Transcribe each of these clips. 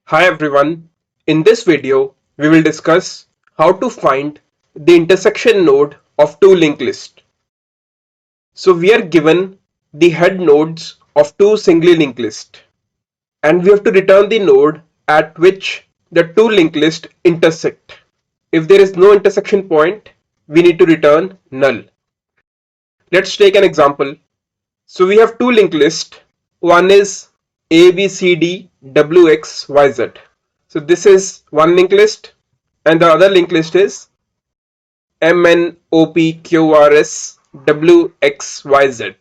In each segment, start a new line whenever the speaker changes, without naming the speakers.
Hi everyone, in this video we will discuss how to find the intersection node of two linked lists. So we are given the head nodes of two singly linked lists and we have to return the node at which the two linked lists intersect. If there is no intersection point, we need to return null. Let's take an example. So we have two linked lists. One is ABCDWXYZ. So this is one linked list and the other linked list is MNOPQRSWXYZ.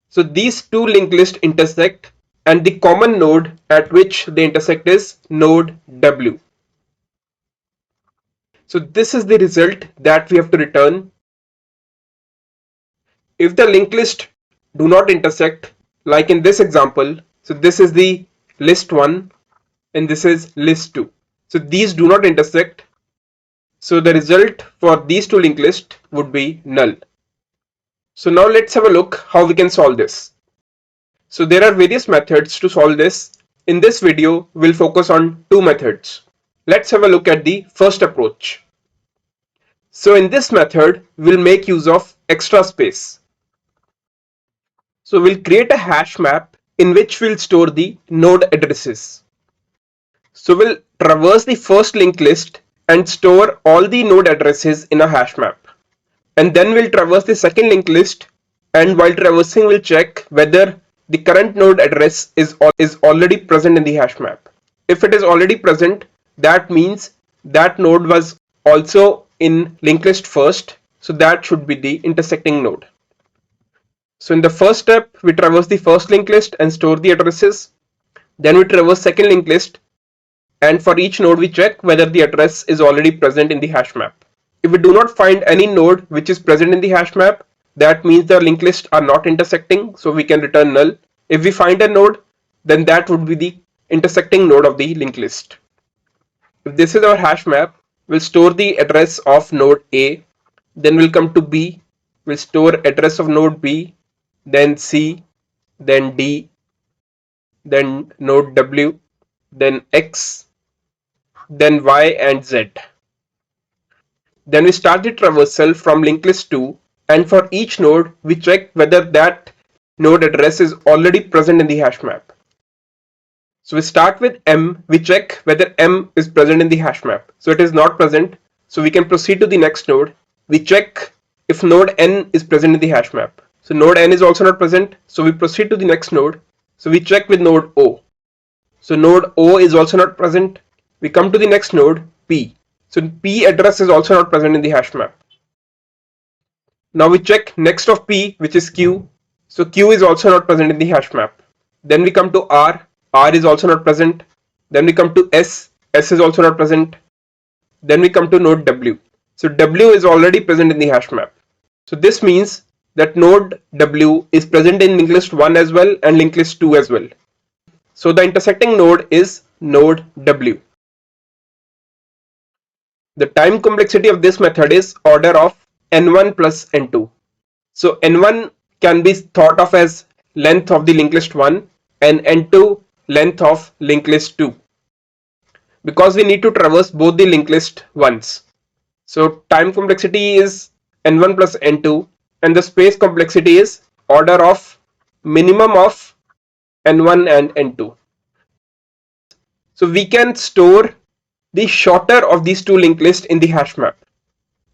So these two linked lists intersect and the common node at which they intersect is node W. So this is the result that we have to return. If the linked list do not intersect, like in this example, so this is the list 1 and this is list 2. So these do not intersect. So the result for these two linked lists would be null. So now let's have a look how we can solve this. So there are various methods to solve this. In this video, we'll focus on two methods. Let's have a look at the first approach. So in this method, we'll make use of extra space. So we'll create a hash map in which we'll store the node addresses. So we'll traverse the first linked list and store all the node addresses in a hash map. And then we'll traverse the second linked list, and while traversing we'll check whether the current node address is already present in the hash map. If it is already present, that means that node was also in linked list first, so that should be the intersecting node. So in the first step, we traverse the first linked list and store the addresses. Then we traverse second linked list, and for each node we check whether the address is already present in the hash map. If we do not find any node which is present in the hash map, that means the linked lists are not intersecting, so we can return null. If we find a node, then that would be the intersecting node of the linked list. If this is our hash map, we'll store the address of node A, then we'll come to B, we'll store address of node B, then C, then D, then node W, then X, then Y and Z. Then we start the traversal from linked list 2, and for each node we check whether that node address is already present in the hash map. So we start with M, we check whether M is present in the hash map. So it is not present, so we can proceed to the next node. We check if node N is present in the hash map. So node N is also not present, so we proceed to the next node. So we check with node O. So node O is also not present. We come to the next node P. So P address is also not present in the hash map. Now we check next of P, which is Q. So Q is also not present in the hash map. Then we come to R. R is also not present. Then we come to S. S is also not present. Then we come to node W. So W is already present in the hash map. So this means that node W is present in linked list 1 as well and linked list 2 as well. So the intersecting node is node W. The time complexity of this method is order of n1 plus n2. So n1 can be thought of as length of the linked list 1 and n2 length of linked list 2, because we need to traverse both the linked list once. So time complexity is n1 plus n2 and the space complexity is order of minimum of n1 and n2. So we can store the shorter of these two linked lists in the hash map,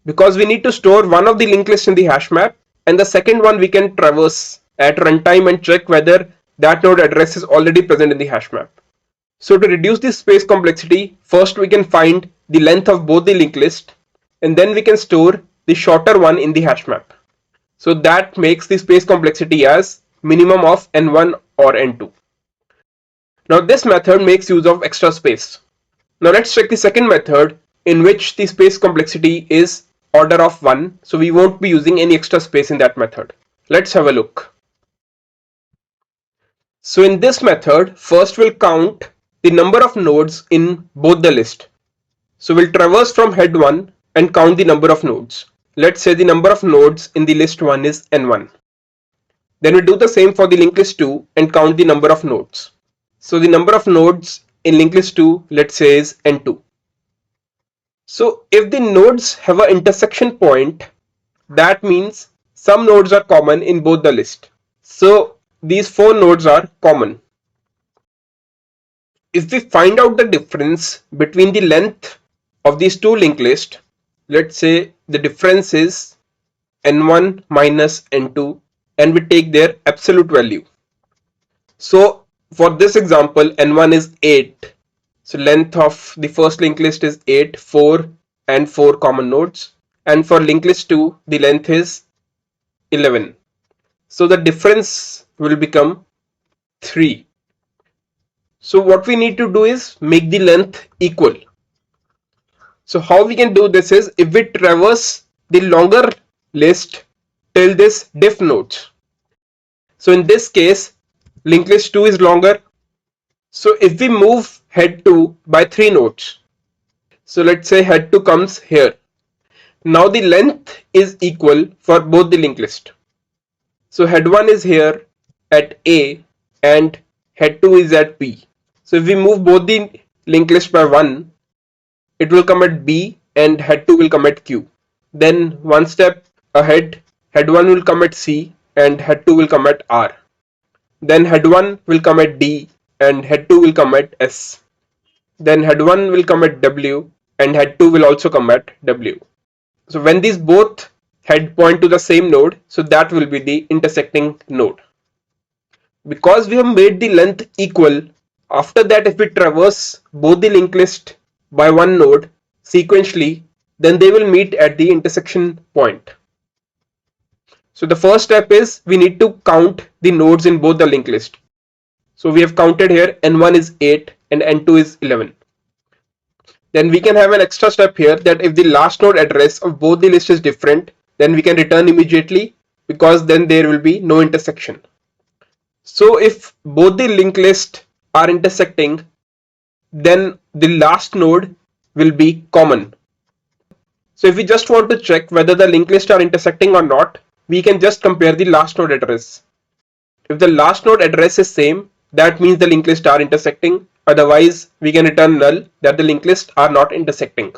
because we need to store one of the linked lists in the hash map and the second one we can traverse at runtime and check whether that node address is already present in the hash map. So to reduce this space complexity, first we can find the length of both the linked list and then we can store the shorter one in the hash map. So that makes the space complexity as minimum of n1 or n2. Now this method makes use of extra space. Now let's check the second method, in which the space complexity is order of 1. So we won't be using any extra space in that method. Let's have a look. So in this method, first we'll count the number of nodes in both the list. So we'll traverse from head 1 and count the number of nodes. Let's say the number of nodes in the list 1 is n1. Then we do the same for the linked list 2 and count the number of nodes. So the number of nodes in linked list 2, let's say, is N2. So if the nodes have an intersection point, that means some nodes are common in both the list. So these 4 nodes are common. If we find out the difference between the length of these two linked lists, let's say the difference is n1 minus n2, and we take their absolute value. So for this example, n1 is 8. So length of the first linked list is 8, 4 and 4 common nodes. And for linked list 2, the length is 11. So the difference will become 3. So what we need to do is make the length equal. So how we can do this is, if we traverse the longer list till this diff nodes. So in this case, linked list 2 is longer. So if we move head 2 by 3 nodes, so let's say head 2 comes here. Now the length is equal for both the linked list. So head 1 is here at A and head 2 is at B. So if we move both the linked list by 1, it will come at B and head 2 will come at Q. Then one step ahead, head 1 will come at C and head 2 will come at R. Then head 1 will come at D and head 2 will come at S. Then head 1 will come at W and head 2 will also come at W. So when these both head point to the same node, so that will be the intersecting node. Because we have made the length equal, after that if we traverse both the linked list by one node sequentially, then they will meet at the intersection point. So the first step is we need to count the nodes in both the linked list. So we have counted here, n1 is 8 and n2 is 11. Then we can have an extra step here, that if the last node address of both the list is different, then we can return immediately, because then there will be no intersection. So if both the linked list are intersecting, then the last node will be common. So if we just want to check whether the linked lists are intersecting or not, we can just compare the last node address. If the last node address is same, that means the linked lists are intersecting. Otherwise, we can return null, that the linked lists are not intersecting.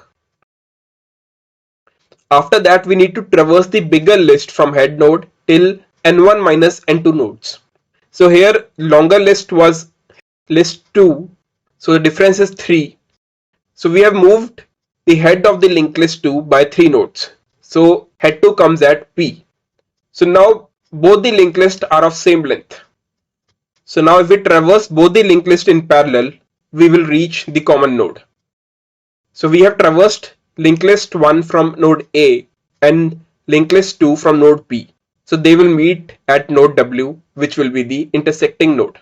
After that, we need to traverse the bigger list from head node till n1 minus n2 nodes. So here longer list was list 2, so the difference is 3. So we have moved the head of the linked list 2 by 3 nodes. So head 2 comes at P. So now both the linked lists are of same length. So now if we traverse both the linked list in parallel, we will reach the common node. So we have traversed linked list 1 from node A and linked list 2 from node P. So they will meet at node W, which will be the intersecting node.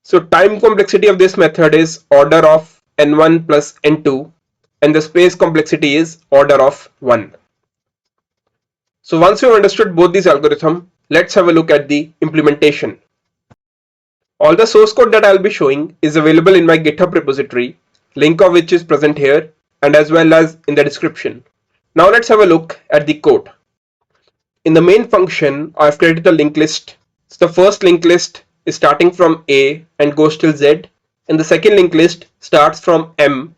So time complexity of this method is order of n1 plus n2, and the space complexity is order of 1. So once you have understood both these algorithms, let's have a look at the implementation. All the source code that I'll be showing is available in my GitHub repository, link of which is present here and as well as in the description. Now let's have a look at the code. In the main function, I've created a linked list. So the first linked list is starting from A and goes till Z, and the second linked list starts from M,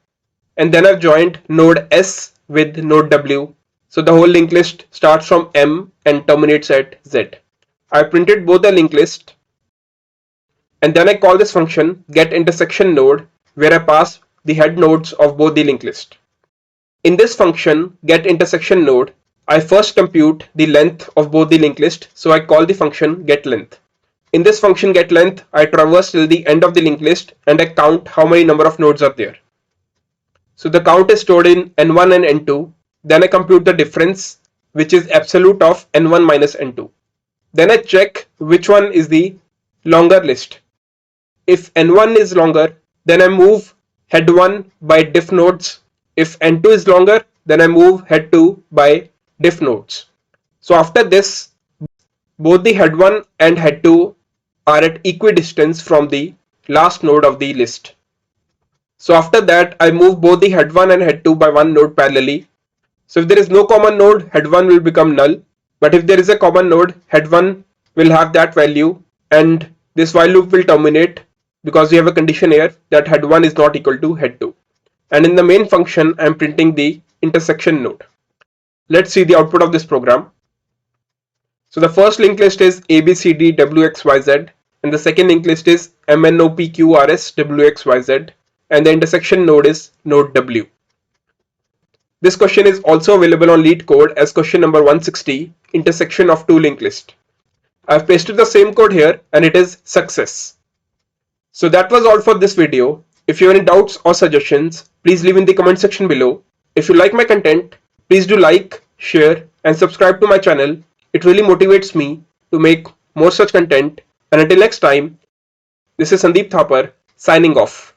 and then I've joined node S with node W. So the whole linked list starts from M and terminates at Z. I printed both the linked list, and then I call this function getIntersectionNode, where I pass the head nodes of both the linked list. In this function getIntersectionNode, I first compute the length of both the linked list, so I call the function getLength. In this function getLength, I traverse till the end of the linked list and I count how many number of nodes are there. So the count is stored in n1 and n2. Then I compute the difference, which is absolute of n1 minus n2. Then I check which one is the longer list. If n1 is longer, then I move head 1 by diff nodes. If n2 is longer, then I move head 2 by diff nodes. So after this, both the head 1 and head 2 are at equidistance from the last node of the list. So after that, I move both the head 1 and head 2 by one node parallelly. So if there is no common node, head 1 will become null. But if there is a common node, head 1 will have that value and this while loop will terminate because we have a condition here that head 1 is not equal to head 2. And in the main function, I am printing the intersection node. Let's see the output of this program. So the first linked list is ABCD WXYZ, and the second linked list is MNOPQRS WXYZ, and the intersection node is node W. This question is also available on LeetCode as question number 160, intersection of two linked list. I have pasted the same code here and it is success. So that was all for this video. If you have any doubts or suggestions, please leave in the comment section below. If you like my content, please do like, share and subscribe to my channel. It really motivates me to make more such content. And until next time, this is Sandeep Thapar signing off.